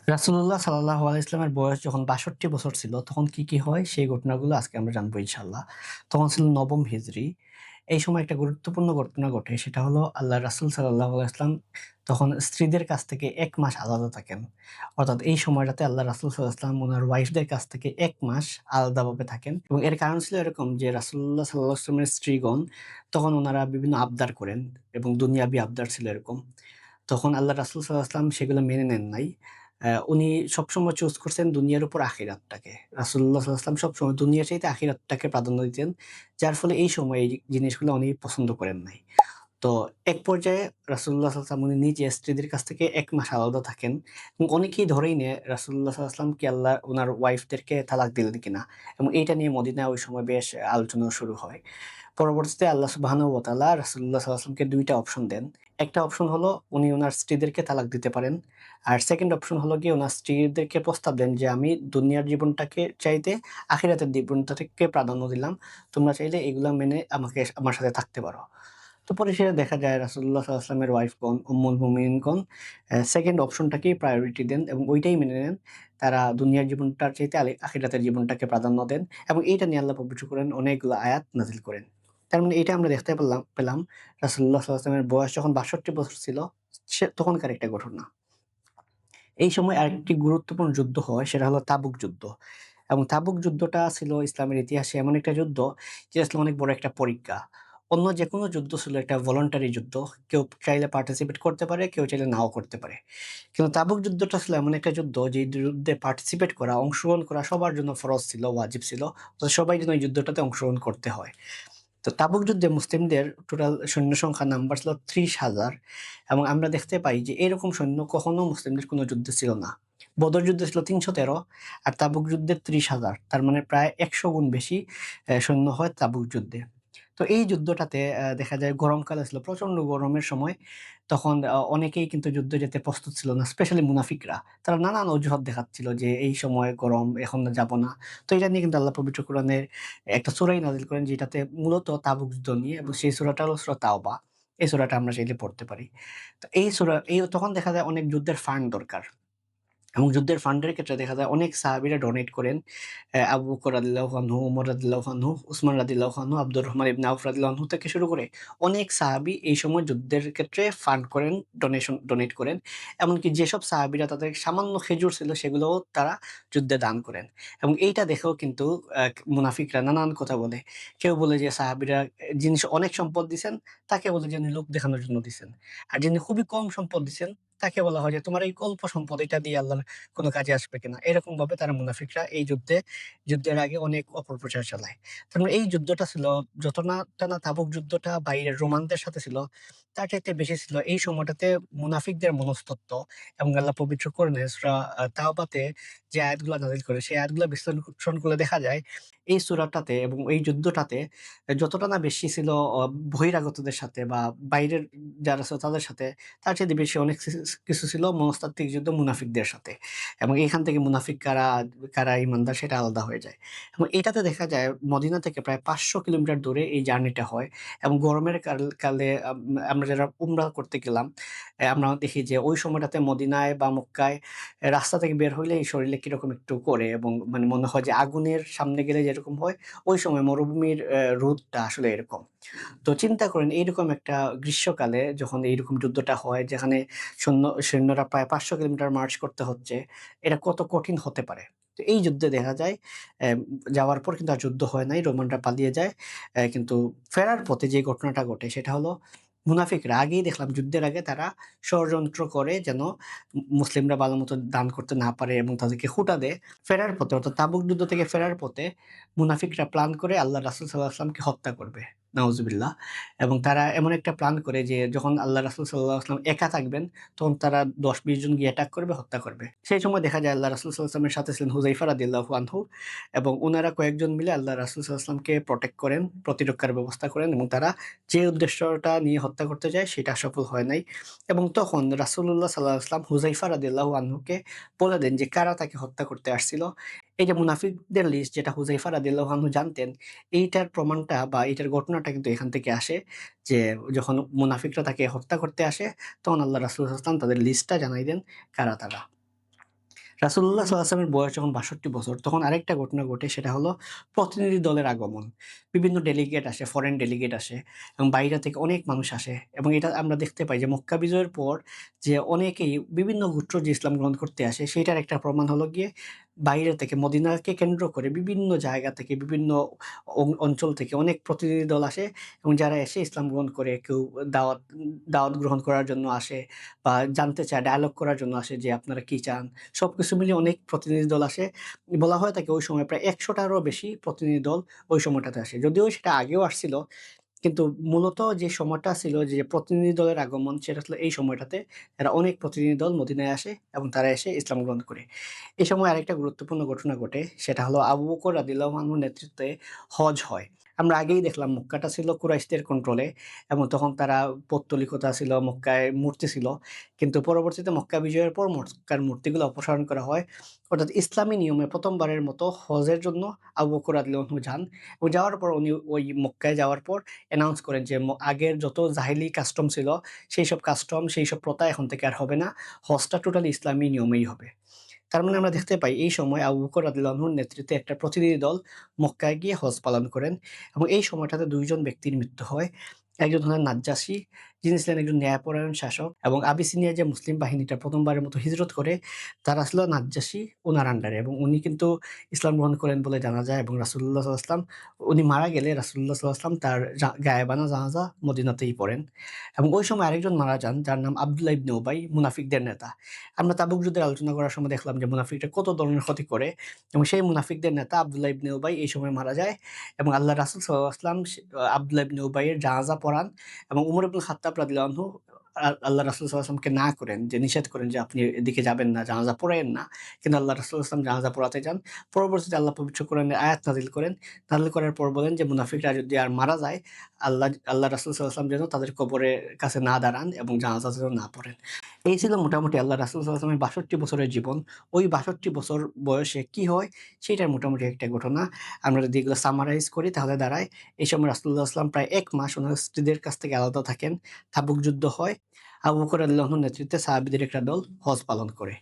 রাসূলুল্লাহ সাল্লাল্লাহু আলাইহি ওয়াসাল্লামের বয়স যখন ৬২ বছর ছিল, তখন কি হয় সেই ঘটনাগুলো আজকে আমরা জানবো ইনশাআল্লাহ। তখন ছিল নবম হিজরি। এই সময় একটা গুরুত্বপূর্ণ ঘটনা ঘটে, সেটা হলো আল্লাহর রাসূল সাল্লাল্লাহু আলাইহি ওয়াসাল্লাম তখন স্ত্রীদের কাছ থেকে ১ মাস আলাদা থাকেন। অর্থাৎ এই সময়টাতে আল্লাহর রাসূল সাল্লাল্লাহু আলাইহি ওয়াসাল্লাম উনার ওয়াইফদের কাছ থেকে ১ মাস আলাদাভাবে থাকেন এবং এর কারণ ছিল এরকম যে রাসূলুল্লাহ সাল্লাল্লাহু আলাইহি ওয়াসাল্লামের স্ত্রীগণ তখন উনারা বিভিন্ন আবদার করেন এবং দুনিয়াবি আবদার ছিল এরকম। তখন আল্লাহর রাসূল সাল্লাল্লাহু আলাইহি ওয়াসাল্লাম সেগুলো মেনে নেন নাই। উনি সবসময় চুজ করছেন দুনিয়ার উপর আখিরাতটাকে। রাসূলুল্লাহ সাল্লাল্লাহু আলাইহি ওয়াসাল্লাম সবসময় দুনিয়ার চাইতে আখিরাতটাকে প্রাধান্য দিতেন। যার ফলে এই সময়ে এই জিনিসগুলো উনি পছন্দ করেন নাই। তো এক পর্যায়ে রাসূলুল্লাহ সাল্লাল্লাহু আলাইহি ওয়াসাল্লাম উনি নিজে স্ত্রীদের কাছ থেকে ১ মাস আলাদা থাকেন এবং অনেকেই ধরেই নেয় রাসূলুল্লাহ সাল্লাল্লাহু আলাইহি ওয়াসাল্লাম কি আল্লাহ উনার ওয়াইফদেরকে তালাক দিলেন কিনা এবং এইটা নিয়ে মদিনায় ওই সময় বেশ আলোচনা শুরু হয়। পরবর্তীতে আল্লাহ সুবহানাহু ওয়া তাআলা রাসূলুল্লাহ সাল্লাল্লাহু আলাইহি ওয়াসাল্লামকে ২ টা অপশন দেন। একটা অপশন হলো উনি উনার স্ত্রীদেরকে তালাক দিতে পারেন। আর সেকেন্ড অপশন হলো গিয়ে উনার স্ত্রীদেরকে প্রস্তাব দেন যে, "আমি দুনিয়ার জীবনটাকে চাইতে আখিরাতের জীবনটাকে প্রাধান্য দিলাম। তোমরা চাইলে এগুলা মেনে আমার সাথে থাকতে পারো।" তো পরিশেষে দেখা যায় রাসূলুল্লাহ সাল্লাল্লাহু আলাইহি ওয়াসাল্লামের ওয়াইফগণ, উম্মুল মুমিনিনগণ সেকেন্ড অপশনটাকেই প্রায়োরিটি দেন এবং ওইটাই মেনে নেন। তারা দুনিয়ার জীবনটার চাইতে আখিরাতের জীবনটাকে প্রাধান্য দেন এবং এইটা নিয়ে আল্লাহ পবিত্র কোরআন অনেকগুলো আয়াত নাযিল করেন। তার মানে এটা আমরা দেখতে পেলাম রাসূলুল্লাহ সাল্লাল্লাহু আলাইহি ওয়াসাল্লামের বয়স যখন ৬২ বছর ছিল, তখনকার একটা ঘটনা। এই সময় আরেকটি গুরুত্বপূর্ণ যুদ্ধ হয়, সেটা হলো তাবুক যুদ্ধ। এবং তাবুক যুদ্ধটা ছিল ইসলামের ইতিহাসে এমন একটা যুদ্ধ, যেটা আসলে অনেক বড় একটা পরীক্ষা। অন্য যেকোনো যুদ্ধ ছিল একটা ভলান্টারি যুদ্ধ। কেউ চাইলে পার্টিসিপেট করতে পারে, কেউ চাইলে নাও করতে পারে। কিন্তু তাবুক যুদ্ধটা ছিল এমন একটা যুদ্ধ, যে যুদ্ধে পার্টিসিপেট করা, অংশগ্রহণ করা সবার জন্য ফরজ ছিল, ওয়াজিব ছিল। তো সবাই যেন এই যুদ্ধটাতে অংশগ্রহণ করতে হয়। তো তাবুক যুদ্ধে মুসলিমদের টোটাল সৈন্য সংখ্যা নাম্বার ছিল ৩০,০০০ এবং আমরা দেখতে পাই যে এরকম সৈন্য কখনো মুসলিমদের কোনো যুদ্ধে ছিল না। বদর যুদ্ধে ছিল ৩১৩ আর তাবুক যুদ্ধে ৩০,০০০। তার মানে প্রায় ১০০ গুণ বেশি সৈন্য হয় তাবুক যুদ্ধে। তো এই যুদ্ধটাতে দেখা যায় গরমকালে ছিল, প্রচন্ড গরমের সময়। তখন অনেকেই কিন্তু যুদ্ধে যেতে প্রস্তুত ছিল না, স্পেশালি মুনাফিকরা। তারা নানান অজুহাত দেখাচ্ছিল যে, "এই সময় গরম, এখন যাব না।" তো এটা নিয়ে কিন্তু আল্লাহ পবিত্র কোরআনের একটা সূরাই নাযিল করেন, যেটাতে মূলত তাবুক যুদ্ধ নিয়ে, এবং সেই সূরাটা হলো সূরা তাওবা। এই সূরাটা আমরা চাইলে পড়তে পারি। তো এই তখন দেখা যায় অনেক যুদ্ধের ফান্ড দরকার। এবং যুদ্ধের ফান্ডের ক্ষেত্রে দেখা যায় অনেক সাহাবীরা ডোনেট করেন। আবু বকর রাদিয়াল্লাহু আনহু, ওমর রাদিয়াল্লাহু আনহু, উসমান রাদিয়াল্লাহু আনহু, আব্দুর রহমান ইবনে আউফ রাদিয়াল্লাহু আনহু থেকে শুরু করে অনেক সাহাবী এই সময় যুদ্ধের ক্ষেত্রে ফান্ড করেন, ডোনেট করেন। এমনকি যেসব সাহাবীরা তাদের সামান্য খেজুর ছিল সেগুলোও তারা যুদ্ধে দান করেন। এবং এইটা দেখেও কিন্তু মুনাফিকরা নানান কথা বলে। কেউ বলে যে সাহাবীরা যিনি অনেক সম্পদ দিছেন, তাকে বলে যে উনি লোক দেখানোর জন্য দিছেন। আর যিনি খুবই কম সম্পদ দিছেন, তাকে বলা হয় যে, "তোমার এই অল্প সম্পদ এটা দিয়ে আল্লাহর কোন কাজে আসবে কিনা?" এরকমভাবে তারা মুনাফিকরা এই যুদ্ধের আগে অনেক অপপ্রচার চালায়। তার মানে এই যুদ্ধটা ছিল যতটা না তাবুক যুদ্ধটা বাইরের রোমানদের সাথে ছিল, তার চাইতে বেশি ছিল এই সময়টাতে মুনাফিকদের মনস্তত্ত্ব। এবং আল্লাহ পবিত্র কোরআনে সূরা তাওবাতে যে আয়াতগুলা নাযিল করে, সেই আয়াতগুলা বিশ্লেষণ করলে দেখা যায় এই সূরাটাতে এবং এই যুদ্ধটাতে যতটা না বেশি ছিল বহিরাগতদের সাথে বা বাইরের যারা ছিল তাদের সাথে, তার চাইতে বেশি অনেক কিছু ছিল মনস্তাত্ত্বিক যুদ্ধ মুনাফিকদের সাথে। এবং এখান থেকে মুনাফিক কারা ঈমানদার সেটা আলাদা হয়ে যায়। এবং এটাতে দেখা যায় মদিনা থেকে প্রায় ৫০০ কিলোমিটার দূরে এই জার্নিটা হয় এবং গরমের কালে আমরা যারা উমরা করতে গেলাম, আমরা দেখি যে ওই সময়টাতে মদিনায় বা মক্কায় রাস্তা থেকে বের হইলেই শরীরে কিরকম একটু করে এবং মানে মনে হয় যে আগুনের সামনে গেলে যেরকম হয়, ওই সময় মরুভূমির রোদটা আসলে এরকম। তো চিন্তা করেন এইরকম একটা গ্রীষ্মকালে যখন এইরকম যুদ্ধটা হয়, যেখানে সৈন্যরা প্রায় ৫০০ কিলোমিটার মার্চ করতে হচ্ছে, এটা কত কঠিন হতে পারে। তো এই যুদ্ধে দেখা যায় অ্যা যাওয়ার পর কিন্তু আর যুদ্ধ হয় নাই। রোমানরা পালিয়ে যায়। কিন্তু ফেরার পথে যে ঘটনাটা ঘটে সেটা হলো মুনাফিকরা আগেই দেখলাম যুদ্ধের আগে তারা ষড়যন্ত্র করে যেন মুসলিমরা ভালোমতো দান করতে না পারে এবং তাদেরকে হুটা দেয়। ফেরার পথে অর্থাৎ তাবুক যুদ্ধ থেকে ফেরার পথে মুনাফিকরা প্ল্যান করে আল্লাহর রাসূল সাল্লাল্লাহু আলাইহি ওয়াসাল্লামকে হত্যা করবে। নাউজুবিল্লাহ। এবং তারা এমন একটা প্ল্যান করে যে যখন আল্লাহর রাসূল সাল্লাল্লাহু আলাইহি ওয়াসাল্লাম একা থাকবেন, তখন তারা ১০-২০ জন গিয়ে অ্যাটাক করবে, হত্যা করবে। সেই সময় দেখা যায় আল্লাহর রাসূল সাল্লাল্লাহু আলাইহি ওয়াসাল্লামের সাথে ছিলেন হুযায়ফা রাদিয়াল্লাহু আনহু এবং উনারা কয়েকজন মিলে আল্লাহর রাসূল সাল্লাল্লাহু আলাইহি ওয়াসাল্লামকে প্রটেক্ট করেন, প্রতিরক্ষার ব্যবস্থা করেন এবং তারা যে উদ্দেশ্যটা নিয়ে হত্যা করতে যায় সেটা সফল হয় নাই। এবং তখন রাসূলুল্লাহ সাল্লাল্লাহু আলাইহি ওয়াসাল্লাম হুযায়ফা রাদিয়াল্লাহু আনহুকে বলে দেন যে কারা তাকে হত্যা করতে আসছিল। এই যে মুনাফিকদের লিস্ট যেটা হুযায়ফা রাদিয়াল্লাহু আনহু জানতেন, এইটার প্রমাণটা বা এইটার ঘটনাটা কিন্তু এখান থেকে আসে যে যখন মুনাফিকরা তাকে হত্যা করতে আসে, তখন আল্লাহর রাসূল সাল্লাল্লাহু আলাইহি ওয়াসাল্লাম তাদের লিস্টটা জানাই দেন কারা তারা। রাসূলুল্লাহ সাল্লাল্লাহু আলাইহি ওয়াসাল্লামের বয়স যখন ৬২ বছর, তখন আরেকটা ঘটনা ঘটে, সেটা হলো প্রতিনিধি দলের আগমন। বিভিন্ন ডেলিগেট আসে, ফরেন ডেলিগেট আসে এবং বাইরে থেকে অনেক মানুষ আসে এবং এটা আমরা দেখতে পাই যে মক্কা বিজয়ের পর যে অনেকেই বিভিন্ন গোত্র যে ইসলাম গ্রহণ করতে আসে, সেটার একটা প্রমাণ হলো গিয়ে বাইরে থেকে মদিনাকে কেন্দ্র করে বিভিন্ন জায়গা থেকে, বিভিন্ন অঞ্চল থেকে অনেক প্রতিনিধি দল আসে এবং যারা এসে ইসলাম গ্রহণ করে, কেউ দাওয়াত দাওয়াত গ্রহণ করার জন্য আসে বা জানতে চায়, ডায়ালগ করার জন্য আসে যে আপনারা কি চান? সবকিছু মিলিয়ে অনেক প্রতিনিধি দল আসে। বলা হয়ে থাকে ওই সময় প্রায় ১০০ টারও বেশি প্রতিনিধি দল ওই সময়টাতে আসে। যদিও সেটা আগেও আসছিল, কিন্তু মূলত যে সময়টা ছিল যে প্রতিনিধি দলের আগমন, সেটা ছিল এই সময়টাতে। এরা অনেক প্রতিনিধি দল মদিনায় আসে এবং তারা এসে ইসলাম গ্রহণ করে। এ সময় আরেকটা গুরুত্বপূর্ণ ঘটনা ঘটে, সেটা হলো আবু বকর রাদিয়াল্লাহু আনহুর নেতৃত্বে হজ হয়। আমরা আগেই দেখলাম মক্কাটা ছিল কুরাইশদের কন্ট্রোলে এবং তখন তারা পৌত্তলিকতা ছিল, মক্কায় মূর্তি ছিল। কিন্তু পরবর্তীতে মক্কা বিজয়ের পর মক্কার মূর্তিগুলো অপসারণ করা হয়। অর্থাৎ ইসলামী নিয়মে ১ম বারের মতো হজের জন্য আবু বকর রাদিয়াল্লাহু আনহু যান এবং যাওয়ার পর উনি ওই মক্কায় যাওয়ার পর অ্যানাউন্স করেন যে আগের যত জাহেলি কাস্টম ছিল, সেইসব কাস্টম, সেইসব প্রথা এখন থেকে আর হবে না। হজটা টোটালি ইসলামী নিয়মেই হবে। তার মানে আমরা দেখতে পাই এই সময় আবু বকর রাদিয়াল্লাহু আনহুর নেতৃত্বে একটা প্রতিনিধি দল মক্কায় গিয়ে হজ পালন করেন এবং এই সময়টাতে ২ জন ব্যক্তির মৃত্যু হয়। একজন হলেন নাজ্জাশী, যিনি ছিলেন একজন ন্যায়পরায়ণ শাসক এবং আবিসিনিয়ায় যে মুসলিম বাহিনীটা ১ম বারের মতো হিজরত করে, তারা ছিল নাজ্জাশী উনার আন্ডারে এবং উনি কিন্তু ইসলাম গ্রহণ করেন বলে জানা যায় এবং রাসূলুল্লাহ সাল্লাল্লাহু আলাইহি ওয়াসাল্লাম, উনি মারা গেলে রাসূলুল্লাহ সাল্লাল্লাহু আলাইহি ওয়াসাল্লাম তার গায়েবানা জানাজা মদিনাতেই পড়েন এবং ওই সময় আরেকজন মারা যান, যার নাম আব্দুল্লাহ ইবনে উবাই, মুনাফিকদের নেতা। আমরা তাবুক যুদ্ধের আলোচনা করার সময় দেখলাম যে মুনাফিকরা কত ধরনের ক্ষতি করে এবং সেই মুনাফিকদের নেতা আব্দুল্লাহ ইবনে উবাই এই সময় মারা যায় এবং আল্লাহ রাসূল সাল্লাল্লাহু আলাইহি ওয়াসাল্লাম আব্দুল্লাহ ইবনে উবাইয়ের জানাজা পড়ান এবং উমর ইবনুল খাত্তাব রাদিয়াল্লাহু আনহু আল্লাহ রাসূল সাল্লাল্লাহু আলাইহি ওয়াসাল্লামকে না করেন, যে নিষেধ করেন যে আপনি এদিকে যাবেন না, জানাজা পড়ায়েন না। কিন্তু আল্লাহ রাসূল সাল্লাল্লাহু আলাইহি ওয়াসাল্লাম জানাজা পড়াতে যান। পরবর্তীতে আল্লাহ পবিত্র কোরআনের আয়াত নাযিল করেন। নাযিল করার পর বলেন যে মুনাফিকরা যদি আর মারা যায়, আল্লাহ রাসূল সাল্লাল্লাহু আলাইহি ওয়াসাল্লাম যেন তাদের কবরের কাছে না দাঁড়ান এবং জানাজা যেন না পড়েন। এই ছিল মোটামুটি আল্লাহ রাসূল সাল্লাল্লাহু আলাইহি ওয়াসাল্লামের ৬২ বছরের জীবন। ওই ৬২ বছর বয়সে কি হয় সেটার মোটামুটি একটা ঘটনা। আমরা যদি এগুলো সামারাইজ করি তাহলে দাঁড়ায় এই সময় রাসূলুল্লাহ সাল্লাল্লাহু আলাইহি ওয়াসাল্লাম প্রায় ১ মাস উনার স্ত্রীদের কাছ থেকে আলাদা থাকেন। তাবুক যুদ্ধ হয়। আবু বকর রাদিয়াল্লাহু আনহুর নেতৃত্বে সাহাবীদের একটা দল হজ পালন করে।